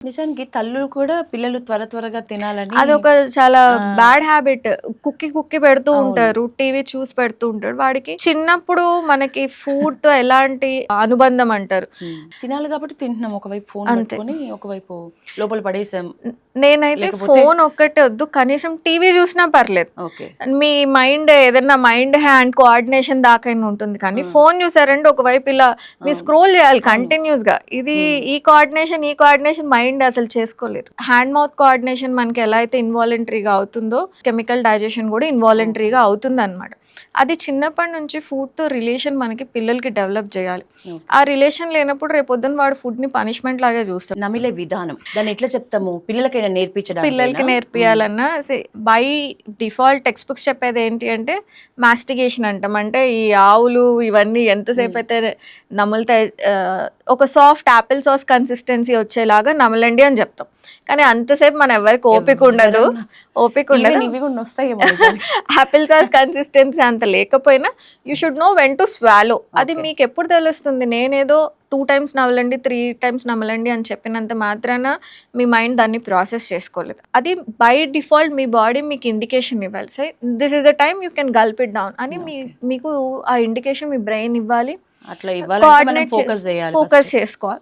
నిజానికి తల్లులు కూడా పిల్లలు త్వరగా తినాలని అదొక చాలా ఆ! Bad habit. కుక్కి పెడుతూ అవును. ఉంటారు. టీవీ చూసి పెడుతూ ఉంటాడు. వాడికి చిన్నప్పుడు మనకి ఫుడ్‌తో ఎలాంటి అనుబంధం అంటారు. తినాలి కాబట్టి తింటున్నాం. ఒకవైపు ఫోన్ అంతే. పట్టుకొని, ఒకవైపు లోపల పడేసాం. నేనైతే లేకపోతే ఫోన్ ఒక్కటే వద్దు. కనీసం టీవీ చూసినా పర్లేదు. ఓకే. మీ మైండ్ హ్యాండ్ కోఆర్డినేషన్ దాకైనా ఉంటుంది. కానీ ఫోన్ చూసారంటే ఒకవైపు ఇలా మీరు స్క్రోల్ చేయాలి కంటిన్యూస్‌గా. ఈ కోఆర్డినేషన్ మైండ్ అసలు చేసుకోలేదు. హ్యాండ్ మౌత్ కోఆర్డినేషన్ మనకి ఎలా అయితే ఇన్వాలంటరీగా అవుతుందో, కెమికల్ డైజెషన్ కూడా ఇన్వాలంటరీగా అవుతుందన్నమాట. అది చిన్నప్పటి నుంచి ఫుడ్‌తో రిలేషన్ మనకి పిల్లలకి డెవలప్ చేయాలి. ఆ రిలేషన్ లేనప్పుడు రేపొద్దున వాడు ఫుడ్‌ని పనిష్మెంట్ లాగే చూస్తాడు. నమిలే విధానం. దాన్ని ఎట్లా చెప్తాము? పిల్లలకైనా నేర్పించడానికైనా? పిల్లలకి నేర్పియాలన్నా బై డిఫాల్ట్ టెక్స్ట్ బుక్స్ చెప్పేది ఏంటి అంటే మాస్టిగేషన్ అంటాం. అంటే ఈ ఆవులు ఇవన్నీ ఎంతసేపు అయితే నములుతాయి, ఒక సాఫ్ట్ యాపిల్ సాస్ కన్సిస్టెన్సీ వచ్చేలాగా నమలండి అని చెప్తాం. కానీ అంతసేపు మన ఎవరికి ఓపిక ఉండదు. ఈవెన్ ఇవి కూడా వస్తాయేమో నిజానికి. యాపిల్ సాస్ కన్సిస్టెన్సీ అంత లేకపోయినా you should know when to swallow. అది మీకు ఎప్పుడు తెలుస్తుంది? నేనేదో 2 టైమ్స్ నమలండి, 3 టైమ్స్ నమలండి అని చెప్పినంత మాత్రాన మీ మైండ్ దాన్ని ప్రాసెస్ చేసుకోలేదు. అది బై డిఫాల్ట్ మీ బాడీ మీకు ఇండికేషన్ ఇవ్వాలి. So this is the time you can Gulf it down అని మీకు ఆ ఇండికేషన్ మీ బ్రెయిన్ ఇవ్వాలి. అట్లా ఇవ్వాలంటే మనం ఫోకస్ చేయాలి. ఫోకస్ చేసుకోవాలి.